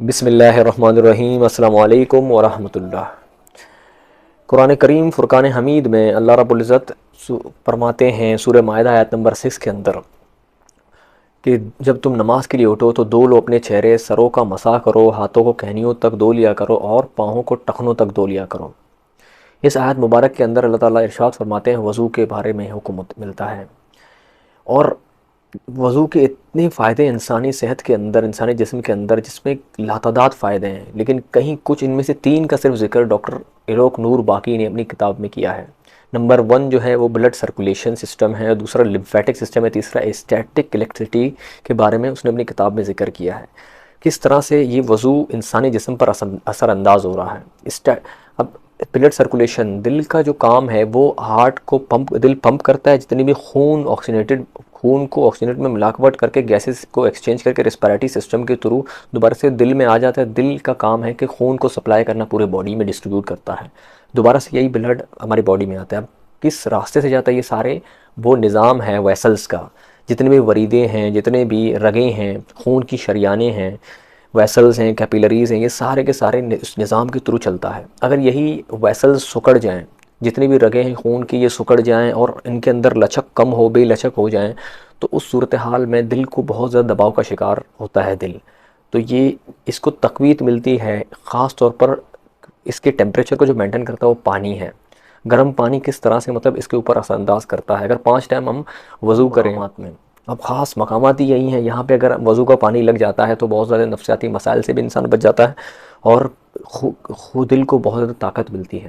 بسم اللہ الرحمن الرحیم، السلام علیکم ورحمۃ اللہ۔ قرآن کریم فرقان حمید میں اللہ رب العزت فرماتے ہیں سورہ مائدہ آیت نمبر 6 کے اندر کہ جب تم نماز کے لیے اٹھو تو دو لو اپنے چہرے، سروں کا مسح کرو، ہاتھوں کو کہنیوں تک دھو لیا کرو اور پاؤں کو ٹخنوں تک دھو لیا کرو۔ اس آیت مبارک کے اندر اللہ تعالیٰ ارشاد فرماتے ہیں وضو کے بارے میں حکم ملتا ہے، اور وضو کے اتنے فائدے انسانی صحت کے اندر، انسانی جسم کے اندر، جس میں لاتعداد فائدے ہیں، لیکن کہیں کچھ ان میں سے 3 کا صرف ذکر ڈاکٹر ایلوک نور باقی نے اپنی کتاب میں کیا ہے۔ نمبر 1 جو ہے وہ بلڈ سرکولیشن سسٹم ہے، دوسرا لمفیٹک سسٹم ہے، تیسرا اسٹیٹک الیکٹریسٹی کے بارے میں اس نے اپنی کتاب میں ذکر کیا ہے، کس طرح سے یہ وضو انسانی جسم پر اثر انداز ہو رہا ہے۔ اب بلڈ سرکولیشن، دل کا جو کام ہے وہ ہارٹ کو دل پمپ کرتا ہے، جتنی بھی خون کو آکسیجنیٹ میں ملاوٹ کر کے گیسز کو ایکسچینج کر کے ریسپیریٹری سسٹم کے تھرو دوبارہ سے دل میں آ جاتا ہے۔ دل کا کام ہے کہ خون کو سپلائی کرنا، پورے باڈی میں ڈسٹریبیوٹ کرتا ہے، دوبارہ سے یہی بلڈ ہماری باڈی میں آتا ہے۔ اب کس راستے سے جاتا ہے یہ سارے وہ نظام ہے ویسلز کا، جتنے بھی وریدیں ہیں، جتنے بھی رگیں ہیں، خون کی شریانیں ہیں، ویسلز ہیں، کیپیلریز ہیں، یہ سارے کے سارے اس نظام کے تھرو چلتا ہے۔ اگر یہی ویسلز سکڑ جائیں، جتنی بھی رگیں ہیں خون کی یہ سکڑ جائیں اور ان کے اندر لچک کم ہو، بے لچک ہو جائیں، تو اس صورتحال میں دل کو بہت زیادہ دباؤ کا شکار ہوتا ہے دل۔ تو یہ اس کو تقویت ملتی ہے، خاص طور پر اس کے ٹیمپریچر کو جو مینٹین کرتا ہے وہ پانی ہے۔ گرم پانی کس طرح سے مطلب اس کے اوپر اثر انداز کرتا ہے۔ اگر 5 ٹائم ہم وضو کریں میں، اب خاص مقامات ہی یہی ہیں، یہاں پہ اگر وضو کا پانی لگ جاتا ہے تو بہت زیادہ نفسیاتی مسائل سے بھی انسان بچ جاتا ہے، اور دل کو بہت زیادہ طاقت ملتی ہے۔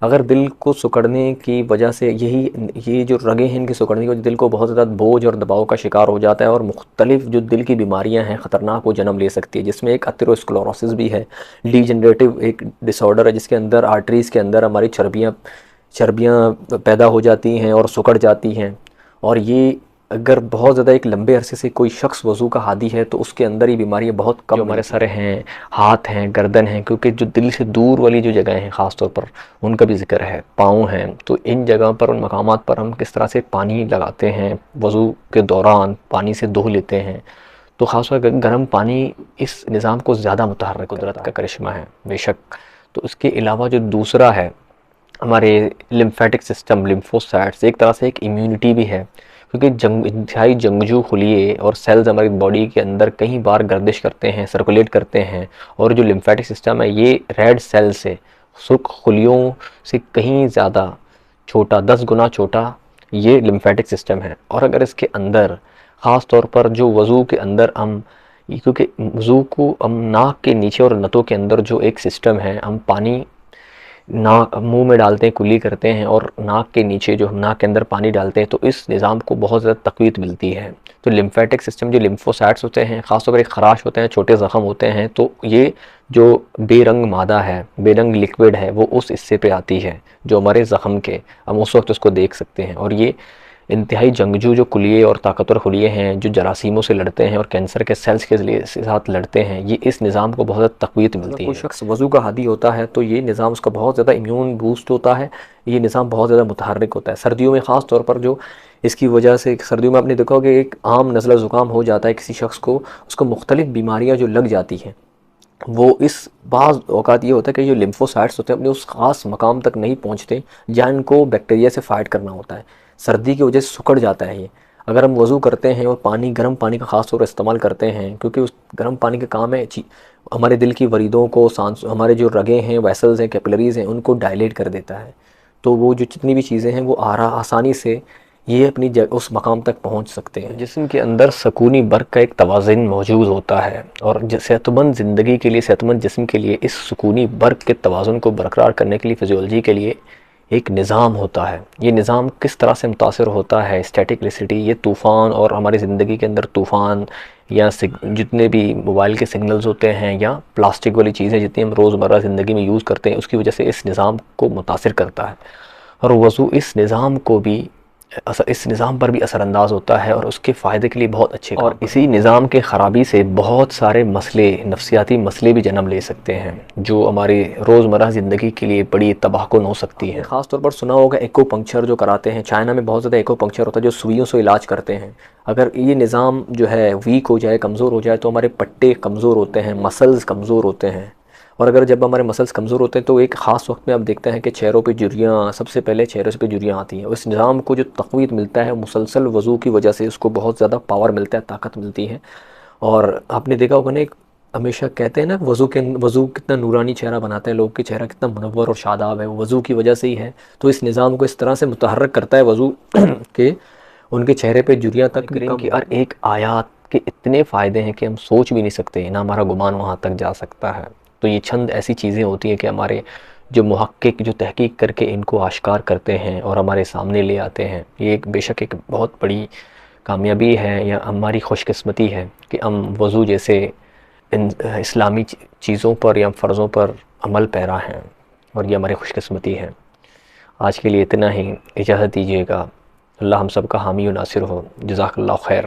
اگر دل کو سکڑنے کی وجہ سے یہ جو رگیں ہیں ان کے سکڑنے کی وجہ سے دل کو بہت زیادہ بوجھ اور دباؤ کا شکار ہو جاتا ہے، اور مختلف جو دل کی بیماریاں ہیں خطرناک وہ جنم لے سکتی ہے، جس میں ایک ایتھروسکلوروسس بھی ہے، ڈی جنریٹو ایک ڈس آرڈر ہے، جس کے اندر آرٹریز کے اندر ہماری چربیاں پیدا ہو جاتی ہیں اور سکڑ جاتی ہیں۔ اور یہ اگر بہت زیادہ ایک لمبے عرصے سے کوئی شخص وضو کا عادی ہے تو اس کے اندر یہ بیماریاں بہت کم، جو ہمارے سر ہیں، ہاتھ ہیں، گردن ہیں، کیونکہ جو دل سے دور والی جو جگہیں ہیں خاص طور پر ان کا بھی ذکر ہے، پاؤں ہیں، تو ان جگہ پر، ان مقامات پر ہم کس طرح سے پانی لگاتے ہیں وضو کے دوران، پانی سے دھو لیتے ہیں، تو خاص طور پر گرم پانی اس نظام کو زیادہ متحرک، قدرت کا کرشمہ ہے بے شک۔ تو اس کے علاوہ جو دوسرا ہے ہمارے لمفیٹک سسٹم، لمفوسائٹس، ایک طرح سے ایک امیونٹی بھی ہے، کیونکہ انتہائی جنگجو خلیے اور سیلز ہماری باڈی کے اندر کئی بار گردش کرتے ہیں، سرکولیٹ کرتے ہیں، اور جو لمفیٹک سسٹم ہے یہ ریڈ سیل سے، سرخ خلیوں سے کہیں زیادہ چھوٹا، 10 گنا چھوٹا یہ لمفیٹک سسٹم ہے۔ اور اگر اس کے اندر خاص طور پر جو وضو کے اندر کیونکہ وضو کو ہم ناک کے نیچے اور نتوں کے اندر جو ایک سسٹم ہے، ہم پانی منہ میں ڈالتے ہیں، کلی کرتے ہیں، اور ناک کے نیچے جو ہم ناک کے اندر پانی ڈالتے ہیں، تو اس نظام کو بہت زیادہ تقویت ملتی ہے۔ تو لمفیٹک سسٹم، جو لمفوسائٹس ہوتے ہیں، خاص طور پر ایک خراش ہوتے ہیں، چھوٹے زخم ہوتے ہیں، تو یہ جو بے رنگ مادہ ہے، بے رنگ لکوڈ ہے، وہ اس حصے پہ آتی ہے جو ہمارے زخم کے، ہم اس وقت اس کو دیکھ سکتے ہیں۔ اور یہ انتہائی جنگجو جو خلیے اور طاقتور خلیے ہیں، جو جراثیموں سے لڑتے ہیں اور کینسر کے سیلز کے ساتھ لڑتے ہیں، یہ اس نظام کو بہت زیادہ تقویت ملتی ہے۔ کوئی شخص وضو کا عادی ہوتا ہے تو یہ نظام اس کا بہت زیادہ امیون بوسٹ ہوتا ہے، یہ نظام بہت زیادہ متحرک ہوتا ہے۔ سردیوں میں خاص طور پر جو اس کی وجہ سے، سردیوں میں آپ نے دیکھا کہ ایک عام نزلہ زکام ہو جاتا ہے کسی شخص کو، اس کو مختلف بیماریاں جو لگ جاتی ہیں، وہ اس بعض اوقات یہ ہوتا ہے کہ جو لمفوسائٹس ہوتے ہیں اپنے اس خاص مقام تک نہیں پہنچتے جہاں ان کو بیکٹیریا سے فائٹ کرنا ہوتا ہے، سردی کی وجہ سے سکڑ جاتا ہے یہ۔ اگر ہم وضو کرتے ہیں اور گرم پانی کا خاص طور پر استعمال کرتے ہیں، کیونکہ اس گرم پانی کا کام ہے ہمارے دل کی وریدوں کو، ہمارے جو رگیں ہیں، ویسلز ہیں، کیپیلریز ہیں، ان کو ڈائلیٹ کر دیتا ہے، تو وہ جو جتنی بھی چیزیں ہیں وہ آسانی سے یہ اپنی اس مقام تک پہنچ سکتے ہیں۔ جسم کے اندر سکونی برق کا ایک توازن موجود ہوتا ہے، اور صحت مند زندگی کے لیے، صحت مند جسم کے لیے اس سکونی برق کے توازن کو برقرار کرنے کے لیے، فزیولوجی کے لیے ایک نظام ہوتا ہے۔ یہ نظام کس طرح سے متاثر ہوتا ہے، اسٹیٹکلسٹی، یہ طوفان اور ہماری زندگی کے اندر طوفان، یا جتنے بھی موبائل کے سگنلز ہوتے ہیں، یا پلاسٹک والی چیزیں جتنی ہم روزمرہ زندگی میں یوز کرتے ہیں، اس کی وجہ سے اس نظام کو متاثر کرتا ہے۔ اور وضو اس نظام کو بھی اس نظام پر بھی اثر انداز ہوتا ہے اور اس کے فائدے کے لیے بہت اچھے، اور اسی نظام کے خرابی سے بہت سارے مسئلے، نفسیاتی مسئلے بھی جنم لے سکتے ہیں جو ہماری روزمرہ زندگی کے لیے بڑی تباہ کن ہو سکتی ہیں۔ خاص طور پر سنا ہوگا ایکو پنکچر جو کراتے ہیں، چائنا میں بہت زیادہ ایکو پنکچر ہوتا ہے جو سوئیوں سے علاج کرتے ہیں۔ اگر یہ نظام جو ہے ویک ہو جائے، کمزور ہو جائے، تو ہمارے پٹے کمزور ہوتے ہیں، مسلز کمزور ہوتے ہیں، اور اگر جب ہمارے مسلز کمزور ہوتے ہیں تو ایک خاص وقت میں آپ دیکھتے ہیں کہ چہروں پہ جھریاں، سب سے پہلے چہروں پہ جھریاں آتی ہیں۔ اس نظام کو جو تقویت ملتا ہے مسلسل وضو کی وجہ سے، اس کو بہت زیادہ پاور ملتا ہے، طاقت ملتی ہے۔ اور آپ نے دیکھا ہوگا نا، ہمیشہ کہتے ہیں نا وضو کتنا نورانی چہرہ بناتا ہے، لوگ کے چہرہ کتنا منور اور شاداب ہے، وہ وضو کی وجہ سے ہی ہے۔ تو اس نظام کو اس طرح سے متحرک کرتا ہے وضو کہ ان کے چہرے پہ جھریاں تک بھی کم۔ کی ہر ایک آیات کے اتنے فائدے ہیں کہ ہم سوچ بھی نہیں سکتے، نہ ہمارا گمان وہاں تک جا سکتا ہے۔ تو یہ چند ایسی چیزیں ہوتی ہیں کہ ہمارے جو محقق جو تحقیق کر کے ان کو آشکار کرتے ہیں اور ہمارے سامنے لے آتے ہیں، یہ بے شک ایک بہت بڑی کامیابی ہے یا ہماری خوش قسمتی ہے کہ ہم وضو جیسے اسلامی چیزوں پر یا فرضوں پر عمل پیرا ہیں، اور یہ ہماری خوش قسمتی ہے۔ آج کے لیے اتنا ہی، اجازت دیجیے گا۔ اللہ ہم سب کا حامی و ناصر ہو۔ جزاک اللہ خیر۔